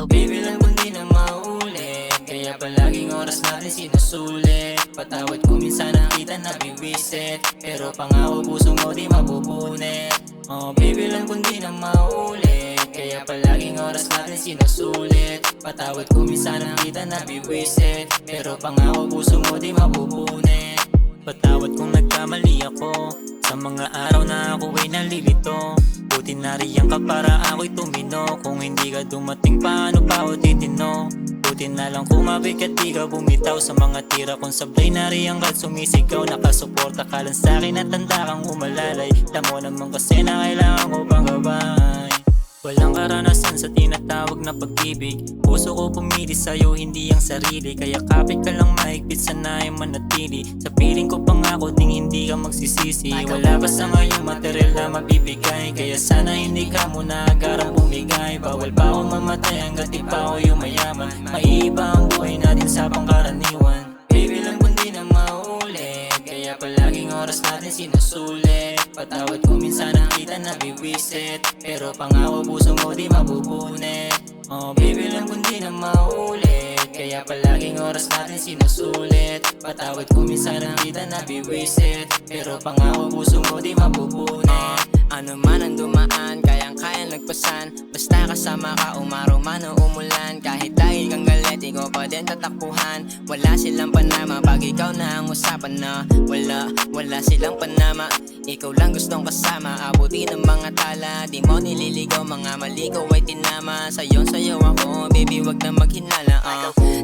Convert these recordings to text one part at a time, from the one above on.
Baby lang kundi na maulit, kaya palaging oras natin sinusulit. Patawad ko minsan nakita na biwisit, pero pangako puso mo di mabubunit. Oh baby lang kundi na maulit, kaya palaging oras natin sinusulit. Patawad ko minsan nakita na biwisit, pero pangako puso mo di mabubunit. Patawad kung nagkamali ako sa mga araw na ako ay nalilito. Buti nariyan ka para ako'y tumino. Kung hindi ka dumating paano pa ako titino? Buti na lang kumabig at di ka bumitaw sa mga tira kong sablay. Nariyan ka't sumisigaw, nakasuporta ka lang sa'kin at tanda kang umalalay. Tamo naman kasi na kailangan ko pang gabay. Walang karanasan sa tinatawag na pag-ibig. Puso ko pumili sa'yo, hindi ang sarili. Kaya kapit ka lang mahigpit, sana'y manatili. Sa piling ko pangako ding hindi ka magsisisi. Wala pa sa ngayong material na mabibigay, kaya sana hindi ka muna agarang bumigay. Bawal pa ako mamatay hanggat di pa ako yumayaman. Maiiba ang buhay natin sa pangkaraniwan. Baby lang kundi na maulit, kaya palaging oras natin sinusulit. Patawad ko minsan nakita na biwisit, pero pangako puso mo di mabubunit. Oh baby lang kundi na maulit, kaya palaging oras natin sinusulit. Patawad ko minsan nakita na biwisit, pero pangako puso mo di mabubunit. Ano man ang dumaan, kayang-kayang lagpasan. Basta kasama ka, umaraw man o umulan. Kahit dahil kang galit, ikaw pa din tatakbuhan. Wala silang panama pag ikaw na ang usapan na. Wala silang panama, ikaw lang gustong kasama. Abuti ng mga tala, di mo nililigaw. Mga mali ko ay tinama. Sayaw ako, baby wag na maghinala.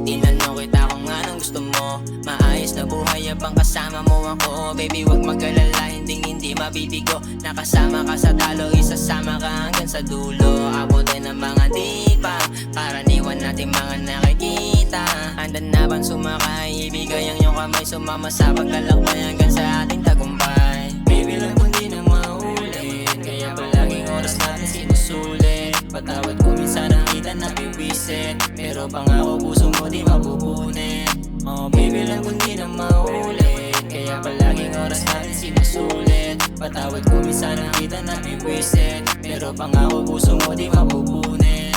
Tinanong kita kung anong gusto mo. Maayos na buhay abang kasama mo ako. Baby wag mag-alala, hindi mabibigo. Nakasama ka sa talo, isasama ka hanggang sa dulo. Abutin ng mga dipa, karaniwan natin mga nakikita. Handa na bang sumakay, ibigay ang iyong kamay. Sumama sa paglalakbay hanggang sa ating tagumpay. Baby lang kundi na maulit, kaya palaging oras natin sinusulit. Patawad ko minsan nakita na biwisit, pero pangako puso mo di mabubunit. Oh baby lang kundi na maulit, kaya palaging oras natin sinusulit. Patawad ko minsan nakita na biwisit, pero pangako puso mo di mabubunit.